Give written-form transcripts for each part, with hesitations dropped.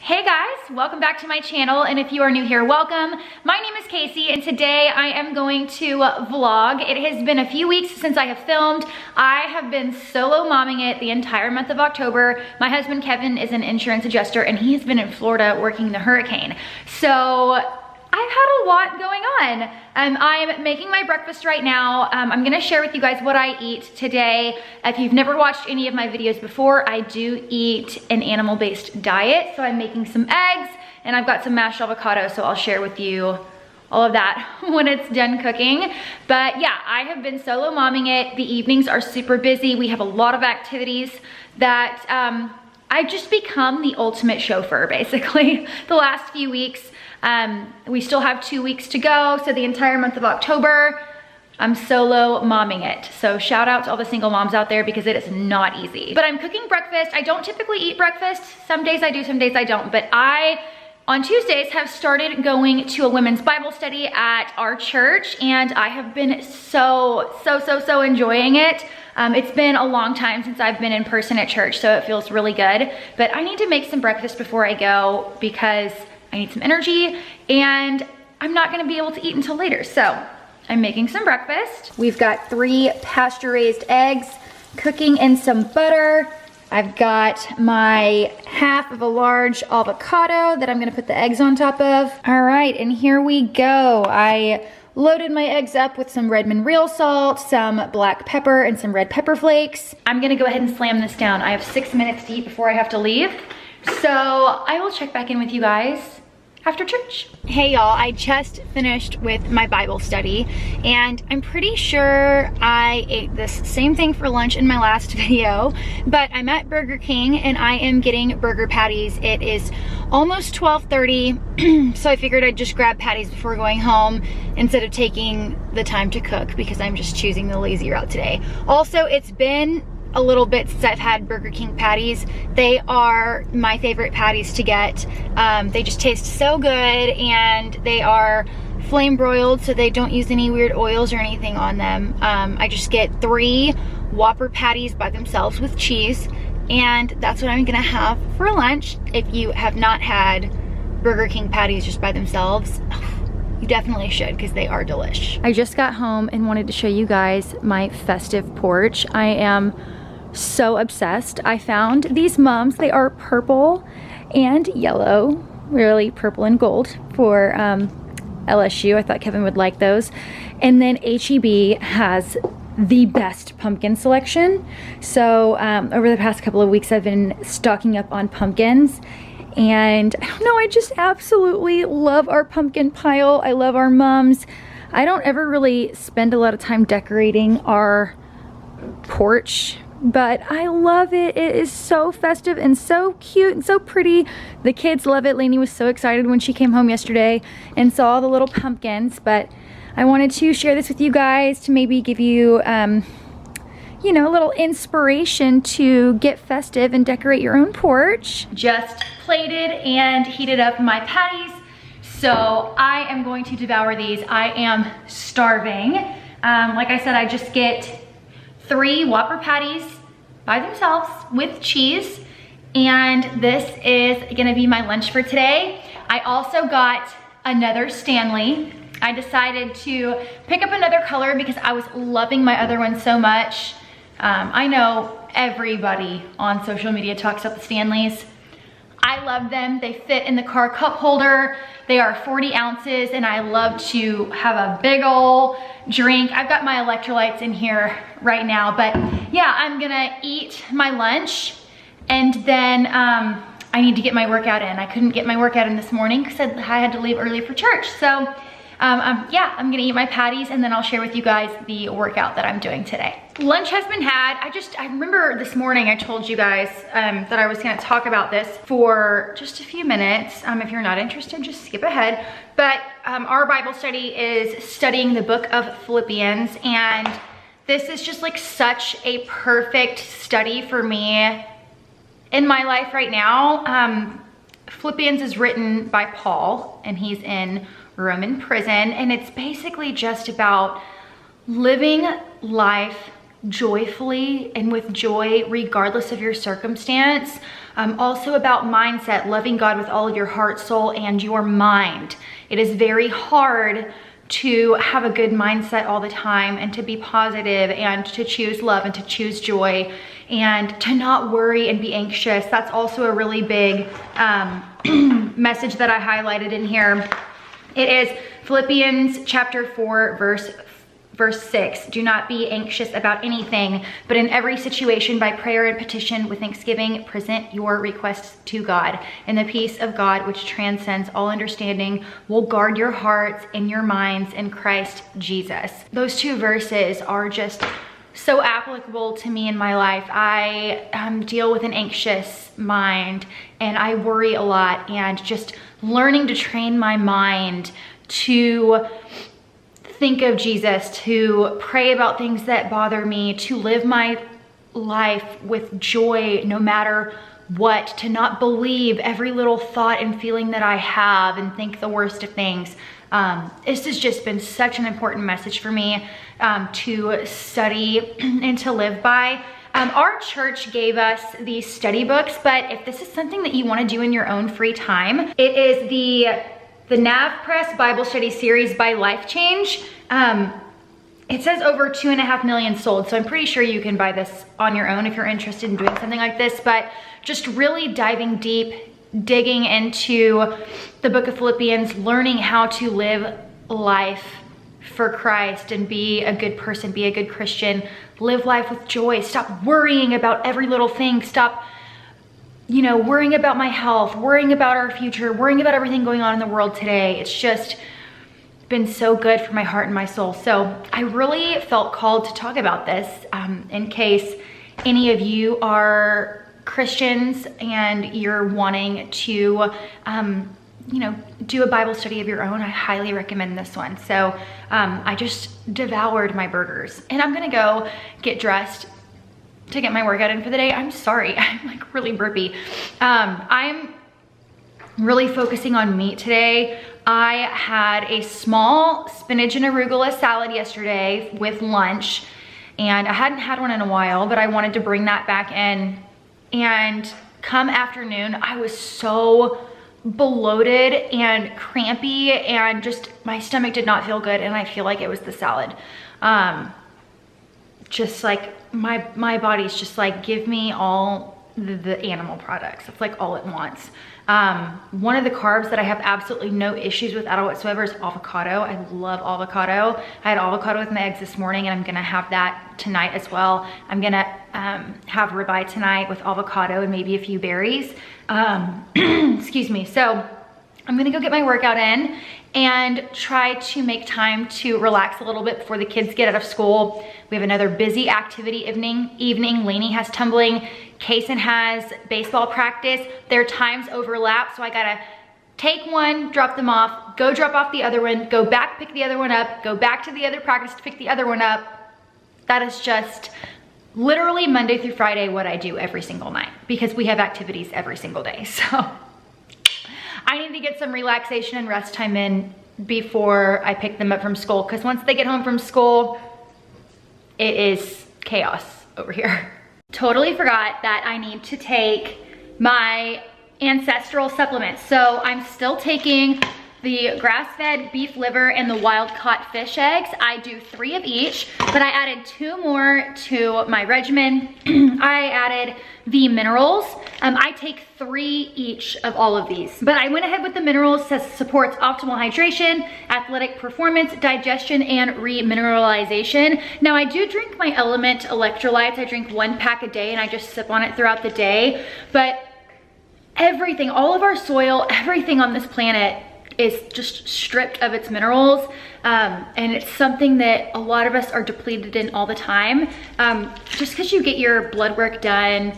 Hey guys, welcome back to my channel, and if you are new here, welcome. My name is Casey, and today I am going to vlog. It has been a few weeks since I have filmed. I have been solo momming it the entire month of October. My husband Kevin is an insurance adjuster, and he has been in Florida working the hurricane. So I've had a lot going on. I'm making my breakfast right now. I'm gonna share with you guys what I eat today. If you've never watched any of my videos before, I do eat an animal-based diet. So I'm making some eggs and I've got some mashed avocado, so I'll share with you all of that when it's done cooking. But yeah, I have been solo momming it. The evenings are super busy. We have a lot of activities that I've just become the ultimate chauffeur, basically, the last few weeks. We still have 2 weeks to go, so the entire month of October, I'm solo momming it. So shout out to all the single moms out there because it is not easy. But I'm cooking breakfast. I don't typically eat breakfast. Some days I do, some days I don't. But I, on Tuesdays, have started going to a women's Bible study at our church, and I have been so enjoying it. It's been a long time since I've been in person at church, so it feels really good. But I need to make some breakfast before I go because I need some energy and I'm not gonna be able to eat until later. So I'm making some breakfast. We've got 3 pasture-raised eggs cooking in some butter. I've got my half of a large avocado that I'm gonna put the eggs on top of. All right, and here we go. I loaded my eggs up with some Redmond real salt, some black pepper, and some red pepper flakes. I'm gonna go ahead and slam this down. I have 6 minutes to eat before I have to leave. So I will check back in with you guys after church. Hey y'all, I just finished with my Bible study and I'm pretty sure I ate this same thing for lunch in my last video, but I'm at Burger King and I am getting burger patties. It is almost 12:30, so I figured I'd just grab patties before going home instead of taking the time to cook because I'm just choosing the lazy route today. Also, it's been a little bit since I've had Burger King patties. They are my favorite patties to get. They just taste so good and they are flame broiled, so they don't use any weird oils or anything on them. I just get 3 Whopper patties by themselves with cheese, and that's what I'm gonna have for lunch. If you have not had Burger King patties just by themselves, you definitely should because they are delish. I just got home and wanted to show you guys my festive porch. I am so obsessed. I found these mums. They are purple and yellow, really purple and gold for LSU. I thought Kevin would like those. And then HEB has the best pumpkin selection. So over the past couple of weeks, I've been stocking up on pumpkins. And I don't know, I just absolutely love our pumpkin pile. I love our mums. I don't ever really spend a lot of time decorating our porch, but I love it. It is so festive and so cute and so pretty. The kids love it. Lainey was so excited when she came home yesterday and saw the little pumpkins, but I wanted to share this with you guys to maybe give you, you know, a little inspiration to get festive and decorate your own porch. Just plated and heated up my patties, so I am going to devour these. I am starving. Like I said, I just get 3 Whopper patties by themselves with cheese, and this is gonna be my lunch for today. I also got another Stanley. I decided to pick up another color because I was loving my other one so much. I know everybody on social media talks about the Stanleys. I love them. They fit in the car cup holder. They are 40 ounces and I love to have a big ol' drink. I've got my electrolytes in here right now, but yeah, I'm gonna eat my lunch and then I need to get my workout in. I couldn't get my workout in this morning because I had to leave early for church. So yeah, I'm gonna eat my patties and then I'll share with you guys the workout that I'm doing today. Lunch has been had. I remember this morning I told you guys that I was gonna talk about this for just a few minutes. If you're not interested, just skip ahead. But our Bible study is studying the book of Philippians, and this is just like such a perfect study for me in my life right now. Philippians is written by Paul and he's in Roman prison, and it's basically just about living life joyfully and with joy regardless of your circumstance. Also about mindset, loving God with all of your heart, soul, and your mind. It is very hard to have a good mindset all the time and to be positive and to choose love and to choose joy and to not worry and be anxious. That's also a really big message that I highlighted in here. It is Philippians chapter 4, verse 6. Do not be anxious about anything, but in every situation by prayer and petition with thanksgiving, present your requests to God. And the peace of God, which transcends all understanding, will guard your hearts and your minds in Christ Jesus. Those two verses are just so applicable to me in my life. I deal with an anxious mind and I worry a lot, and just learning to train my mind to think of Jesus, to pray about things that bother me, to live my life with joy no matter what, to not believe every little thought and feeling that I have and think the worst of things. This has just been such an important message for me to study and to live by. Our church gave us these study books, but if this is something that you want to do in your own free time, it is the Nav Press Bible Study Series by Life Change. It says over 2.5 million sold, so I'm pretty sure you can buy this on your own if you're interested in doing something like this, but just really diving deep, digging into the book of Philippians, learning how to live life for Christ and be a good person, be a good Christian, live life with joy, stop worrying about every little thing, stop worrying about my health, worrying about our future, worrying about everything going on in the world today. It's just been so good for my heart and my soul. So I really felt called to talk about this in case any of you are Christians and you're wanting to, do a Bible study of your own. I highly recommend this one. So I just devoured my burgers, and I'm gonna go get dressed to get my workout in for the day. I'm sorry, I'm like really burpy. I'm really focusing on meat today. I had a small spinach and arugula salad yesterday with lunch, and I hadn't had one in a while, but I wanted to bring that back in. And come afternoon, I was so bloated and crampy, and just my stomach did not feel good, and I feel like it was the salad. Just like my body's just like, give me all the animal products. It's like all it wants. One of the carbs that I have absolutely no issues with at all whatsoever is avocado. I love avocado. I had avocado with my eggs this morning, and I'm gonna have that tonight as well. I'm gonna have ribeye tonight with avocado and maybe a few berries. Excuse me. So I'm gonna go get my workout in and try to make time to relax a little bit before the kids get out of school. We have another busy activity evening. Lainey has tumbling, Kaysen has baseball practice. Their times overlap, so I gotta take one, drop them off, go drop off the other one, go back, pick the other one up, go back to the other practice to pick the other one up. That is just literally Monday through Friday what I do every single night, because we have activities every single day. So I need to get some relaxation and rest time in before I pick them up from school, because once they get home from school, it is chaos over here. Totally forgot that I need to take my ancestral supplements. So I'm still taking the grass-fed beef liver and the wild-caught fish eggs. I do 3 of each, but I added 2 more to my regimen. I added the minerals. I take 3 each of all of these, but I went ahead with the minerals that supports optimal hydration, athletic performance, digestion, and remineralization. Now I do drink my Element electrolytes. I drink 1 pack a day, and I just sip on it throughout the day. But everything, all of our soil, everything on this planet is just stripped of its minerals, and it's something that a lot of us are depleted in all the time. Just because you get your blood work done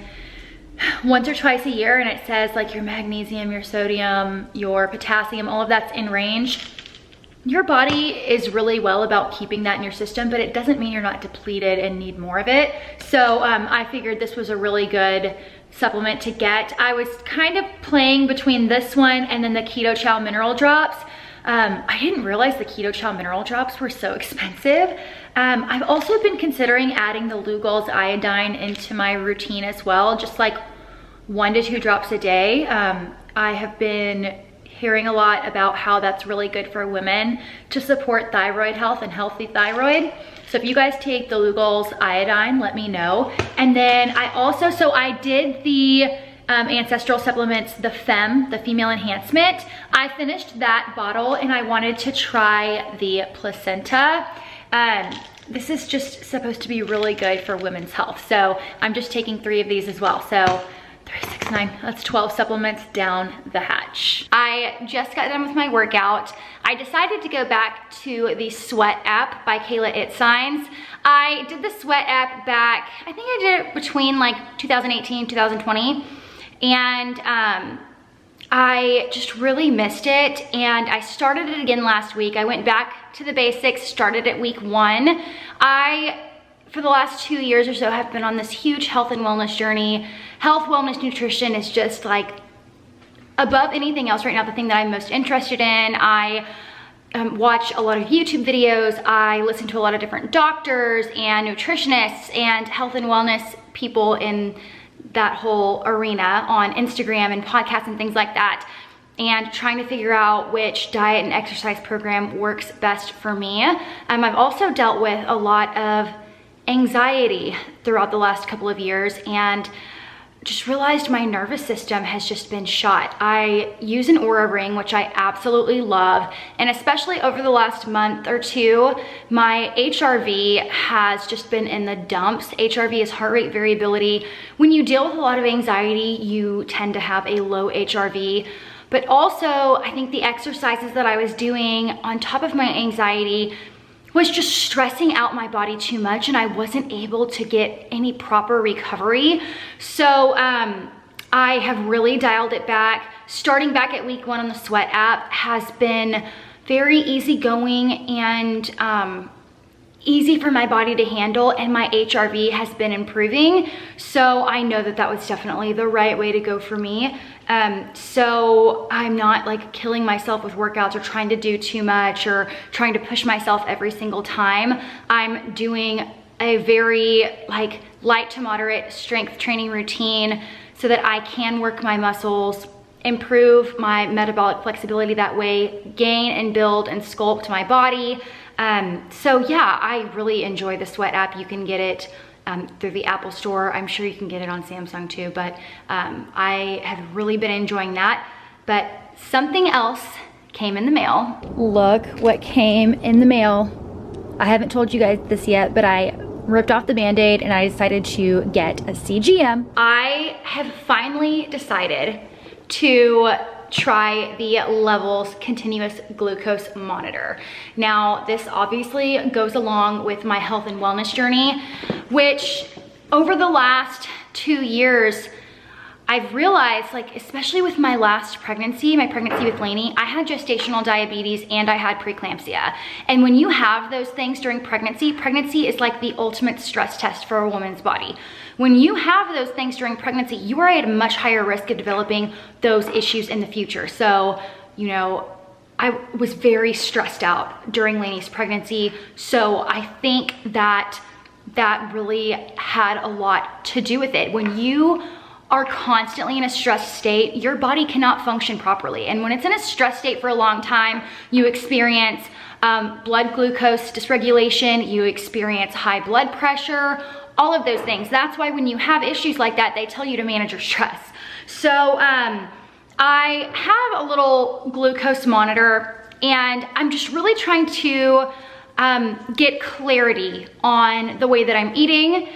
once or twice a year and it says like your magnesium, your sodium, your potassium, all of that's in range, your body is really well about keeping that in your system, but it doesn't mean you're not depleted and need more of it. So I figured this was a really good supplement to get. I was kind of playing between this one and then the Keto Chow mineral drops. I didn't realize the Keto Chow mineral drops were so expensive. I've also been considering adding the Lugol's iodine into my routine as well, just like 1 to 2 drops a day. I have been hearing a lot about how that's really good for women to support thyroid health and healthy thyroid. So if you guys take the Lugol's iodine, let me know. And then I did the Ancestral Supplements, the female enhancement. I finished that bottle and I wanted to try the placenta. This is just supposed to be really good for women's health. So I'm just taking 3 of these as well. So 3, 6, 9, that's 12 supplements down the hatch. I just got done with my workout. I decided to go back to the Sweat app by Kayla Itsigns. I did the Sweat app back, I think I did it between like 2018, 2020. And I just really missed it. And I started it again last week. I went back to the basics, started at week 1. For the last 2 years or so, have been on this huge health and wellness journey. Health, wellness, nutrition is just like above anything else right now, the thing that I'm most interested in. I watch a lot of YouTube videos. I listen to a lot of different doctors and nutritionists and health and wellness people in that whole arena on Instagram and podcasts and things like that, and trying to figure out which diet and exercise program works best for me. I've also dealt with a lot of anxiety throughout the last couple of years and just realized my nervous system has just been shot. I use an Oura ring, which I absolutely love. And especially over the last month or 2, my HRV has just been in the dumps. HRV is heart rate variability. When you deal with a lot of anxiety, you tend to have a low HRV. But also, I think the exercises that I was doing on top of my anxiety was just stressing out my body too much, and I wasn't able to get any proper recovery. So I have really dialed it back. Starting back at week 1 on the Sweat app has been very easygoing and easy for my body to handle, and my HRV has been improving. So I know that that was definitely the right way to go for me. So I'm not like killing myself with workouts or trying to do too much or trying to push myself every single time. I'm doing a very like light to moderate strength training routine so that I can work my muscles, improve my metabolic flexibility that way, gain and build and sculpt my body. So yeah, I really enjoy the Sweat app. You can get it through the Apple Store. I'm sure you can get it on Samsung too, but I have really been enjoying that. But something else came in the mail. Look what came in the mail. I haven't told you guys this yet, but I ripped off the Band-Aid and I decided to get a CGM. I have finally decided to try the Levels continuous glucose monitor. Now, this obviously goes along with my health and wellness journey, which over the last 2 years, I've realized, like, especially with my last pregnancy, my pregnancy with Lainey, I had gestational diabetes and I had preeclampsia. And when you have those things during pregnancy, pregnancy is like the ultimate stress test for a woman's body. When you have those things during pregnancy, you are at a much higher risk of developing those issues in the future. So, you know, I was very stressed out during Lainey's pregnancy. So I think that that really had a lot to do with it. When you are constantly in a stressed state, your body cannot function properly. And when it's in a stress state for a long time, you experience blood glucose dysregulation, you experience high blood pressure, all of those things. That's why when you have issues like that, they tell you to manage your stress. So I have a little glucose monitor and I'm just really trying to get clarity on the way that I'm eating,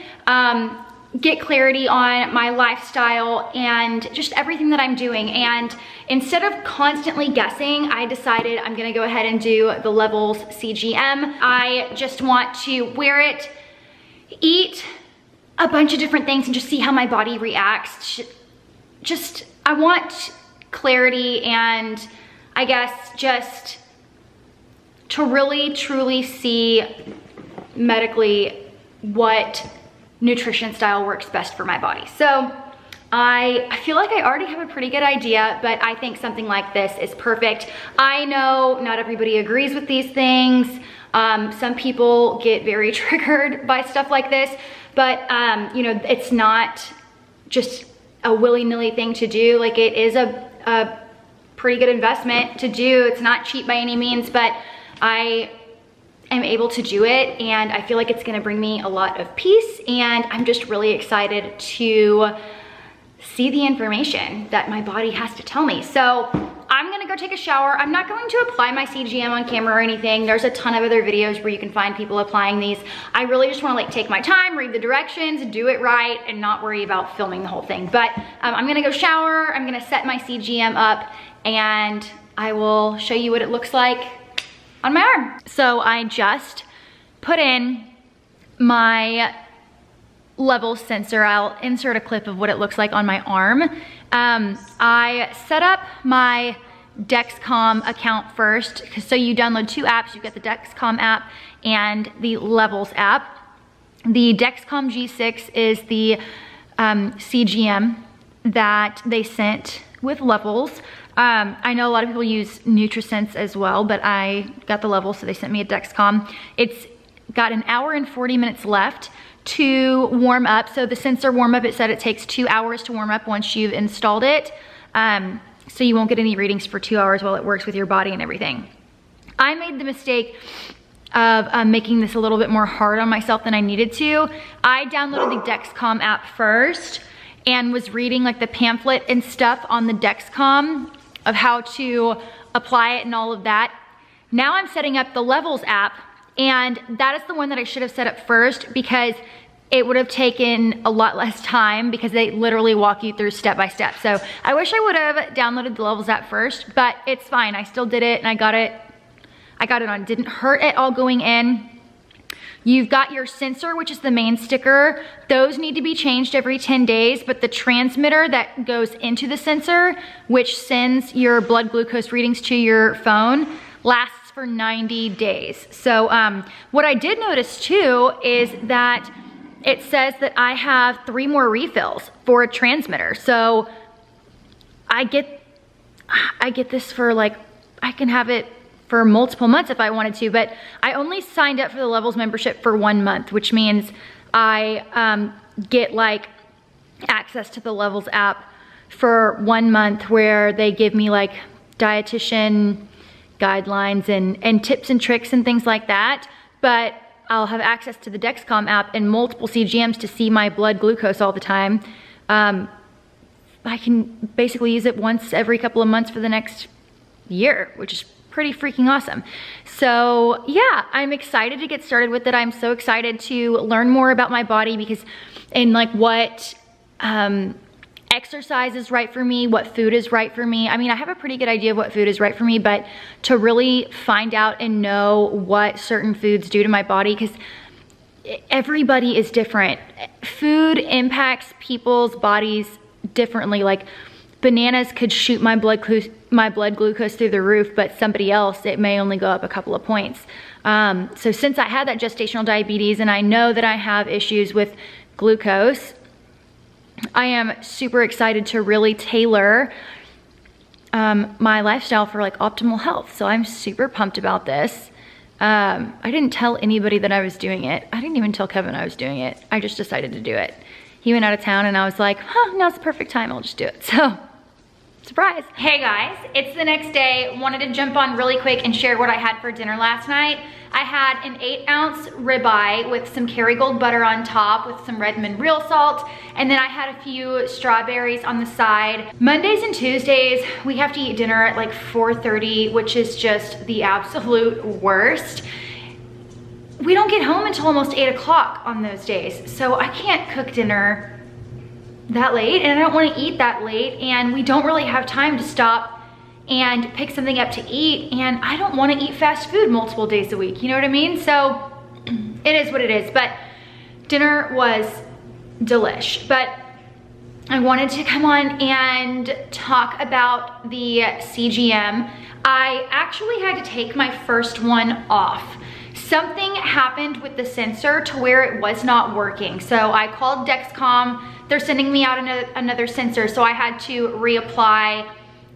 get clarity on my lifestyle and just everything that I'm doing. And instead of constantly guessing, I decided I'm gonna go ahead and do the Levels CGM. I just want to wear it, eat a bunch of different things and just see how my body reacts. I want clarity and I guess just to really truly see medically what nutrition style works best for my body. So I feel like I already have a pretty good idea, but I think something like this is perfect. I know not everybody agrees with these things. Some people get very triggered by stuff like this, but you know, it's not just a willy-nilly thing to do. Like, it is a pretty good investment to do. It's not cheap by any means, but I am able to do it, and I feel like it's gonna bring me a lot of peace, and I'm just really excited to see the information that my body has to tell me. So I'm gonna go take a shower. I'm not going to apply my CGM on camera or anything. There's a ton of other videos where you can find people applying these. I really just wanna like take my time, read the directions, do it right, and not worry about filming the whole thing. But I'm gonna go shower, I'm gonna set my CGM up, and I will show you what it looks like on my arm. So I just put in my level sensor. I'll insert a clip of what it looks like on my arm. I set up my Dexcom account first. So you download 2 apps. You've got the Dexcom app and the Levels app. The Dexcom G6 is the CGM that they sent with Levels. I know a lot of people use NutriSense as well, but I got the Levels, so they sent me a Dexcom. It's got 1 hour and 40 minutes left to warm up. So the sensor warm up, it said it takes 2 hours to warm up once you've installed it. So you won't get any readings for 2 hours while it works with your body and everything. I made the mistake of making this a little bit more hard on myself than I needed to. I downloaded the Dexcom app first and was reading like the pamphlet and stuff on the Dexcom of how to apply it and all of that. Now I'm setting up the Levels app, and that is the one that I should have set up first, because it would have taken a lot less time, because they literally walk you through step by step. So I wish I would have downloaded the Levels app first, but it's fine. I still did it, and I got it on. It didn't hurt at all going in. You've got your sensor, which is the main sticker. Those need to be changed every 10 days, but the transmitter that goes into the sensor, which sends your blood glucose readings to your phone, lasts for 90 days. So what I did notice too is that it says that I have 3 more refills for a transmitter. So I get this for like, I can have it for multiple months if I wanted to, but I only signed up for the Levels membership for 1 month, which means I get like access to the Levels app for 1 month, where they give me like dietitian guidelines and tips and tricks and things like that. But I'll have access to the Dexcom app and multiple CGMs to see my blood glucose all the time. I can basically use it once every couple of months for the next year, which is pretty freaking awesome. So yeah, I'm excited to get started with it. I'm so excited to learn more about my body, because and like what exercise is right for me, what food is right for me. I mean, I have a pretty good idea of what food is right for me, but to really find out and know what certain foods do to my body, because everybody is different. Food impacts people's bodies differently. Like bananas could shoot my blood glucose through the roof, but somebody else, it may only go up a couple of points. So since I had that gestational diabetes, and I know that I have issues with glucose, I am super excited to really tailor my lifestyle for like optimal health. So I'm super pumped about this. I didn't tell anybody that I was doing it. I didn't even tell Kevin I was doing it. I just decided to do it. He went out of town, and I was like, now's the perfect time, I'll just do it. So, surprise. Hey guys, it's the next day. Wanted to jump on really quick and share what I had for dinner last night. I had an 8-ounce ribeye with some Kerrygold butter on top with some Redmond real salt, and then I had a few strawberries on the side. Mondays and Tuesdays, we have to eat dinner at like 4:30, which is just the absolute worst. We don't get home until almost 8 o'clock on those days, so I can't cook dinner that late, and I don't want to eat that late, and we don't really have time to stop and pick something up to eat, and I don't want to eat fast food multiple days a week, you know what I mean? So it is what it is, but dinner was delish. But I wanted to come on and talk about the CGM. I actually had to take my first one off. Something happened with the sensor to where it was not working. So I called Dexcom. they're sending me out another sensor. So I had to reapply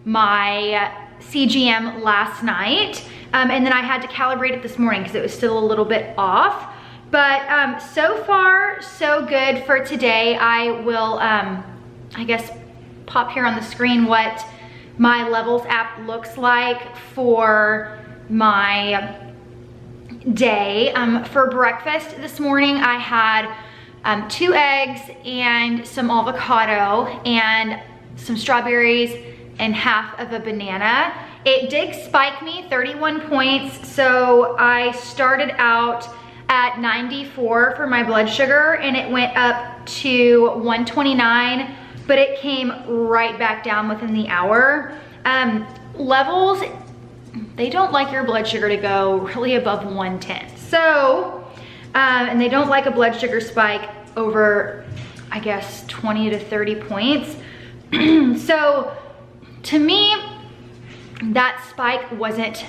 my CGM last night. And then I had to calibrate it this morning because it was still a little bit off. But so far, so good for today. I will, I guess, pop here on the screen what my Levels app looks like for my day. For breakfast this morning, I had 2 eggs and some avocado and some strawberries and half of a banana. It did spike me 31 points, so I started out at 94 for my blood sugar and it went up to 129, but it came right back down within the hour. Levels, they don't like your blood sugar to go really above 110. So, and they don't like a blood sugar spike over, I guess, 20 to 30 points. So to me, that spike wasn't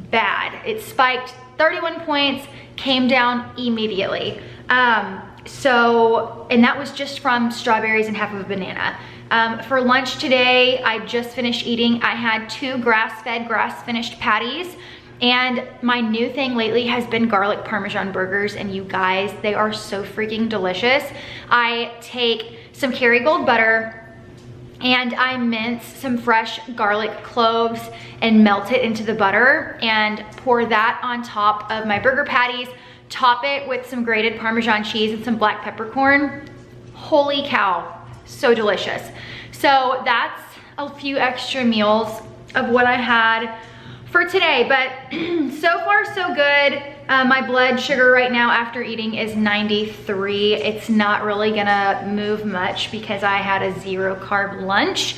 bad. It spiked 31 points, came down immediately. And that was just from strawberries and half of a banana. For lunch today, I just finished eating. I had 2 grass-fed, grass-finished patties. And my new thing lately has been garlic Parmesan burgers. And you guys, they are so freaking delicious. I take some Kerrygold butter and I mince some fresh garlic cloves and melt it into the butter and pour that on top of my burger patties. Top it with some grated Parmesan cheese and some black peppercorn. Holy cow, so delicious. So that's a few extra meals of what I had for today, but so far so good. My blood sugar right now after eating is 93. It's not really gonna move much because I had a 0 carb lunch.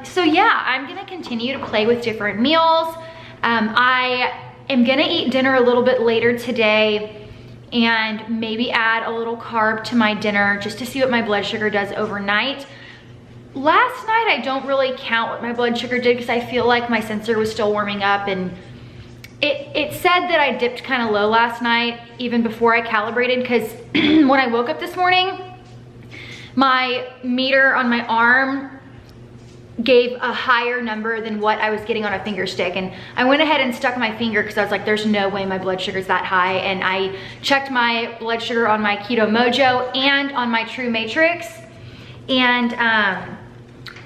So yeah, I'm gonna continue to play with different meals. I am gonna eat dinner a little bit later today and maybe add a little carb to my dinner just to see what my blood sugar does overnight. Last night, I don't really count what my blood sugar did because I feel like my sensor was still warming up, and it said that I dipped kind of low last night even before I calibrated, because when I woke up this morning, my meter on my arm gave a higher number than what I was getting on a finger stick, and I went ahead and stuck my finger because I was like, there's no way my blood sugar's that high. And I checked my blood sugar on my Keto Mojo and on my True Matrix, and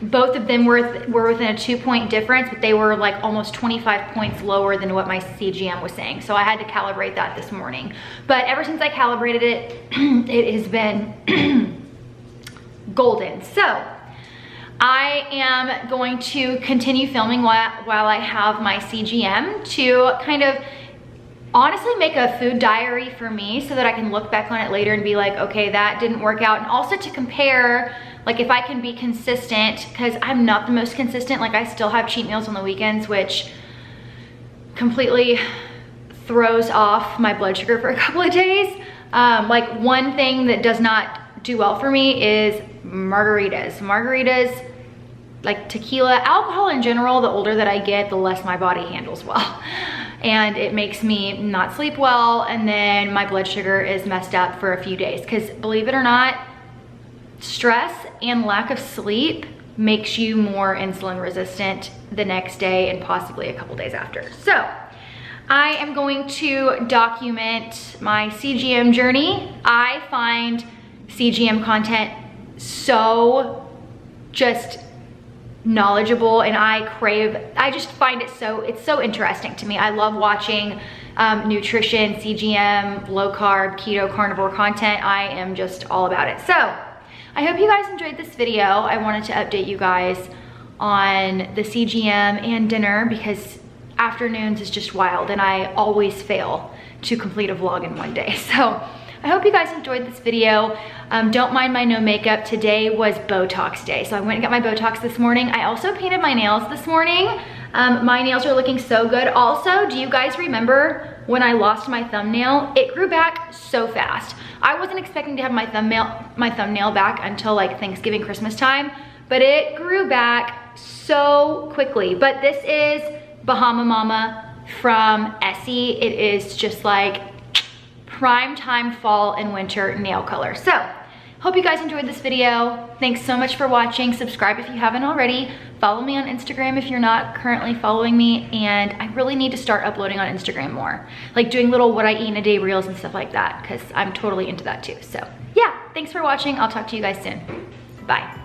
both of them were within a 2-point difference, but they were like almost 25 points lower than what my CGM was saying. So I had to calibrate that this morning. But ever since I calibrated it, it has been golden. So I am going to continue filming while I have my CGM to kind of honestly make a food diary for me so that I can look back on it later and be like, okay, that didn't work out. And also to compare, like if I can be consistent, because I'm not the most consistent. Like I still have cheat meals on the weekends, which completely throws off my blood sugar for a couple of days. Like one thing that does not do well for me is margaritas. Margaritas, like tequila, alcohol in general, the older that I get, the less my body handles well. And it makes me not sleep well, and then my blood sugar is messed up for a few days. Because believe it or not, stress and lack of sleep makes you more insulin resistant the next day and possibly a couple days after. So I am going to document my CGM journey. I find CGM content so just knowledgeable, and I just find it it's so interesting to me. I love watching nutrition, CGM, low carb, keto, carnivore content. I am just all about it. So I hope you guys enjoyed this video. I wanted to update you guys on the CGM and dinner because afternoons is just wild and I always fail to complete a vlog in one day. So I hope you guys enjoyed this video. Don't mind my no makeup. Today was Botox day. So I went and got my Botox this morning. I also painted my nails this morning. My nails are looking so good. Also, do you guys remember when I lost my thumbnail? It grew back so fast. I wasn't expecting to have my thumbnail back until like Thanksgiving, Christmas time, but it grew back so quickly. But this is Bahama Mama from Essie. It is just like prime time fall and winter nail color. So Hope you guys enjoyed this video. Thanks so much for watching. Subscribe if you haven't already. Follow me on Instagram if you're not currently following me. And I really need to start uploading on Instagram more. Like doing little what I eat in a day reels and stuff like that, because I'm totally into that too. So yeah, thanks for watching. I'll talk to you guys soon. Bye.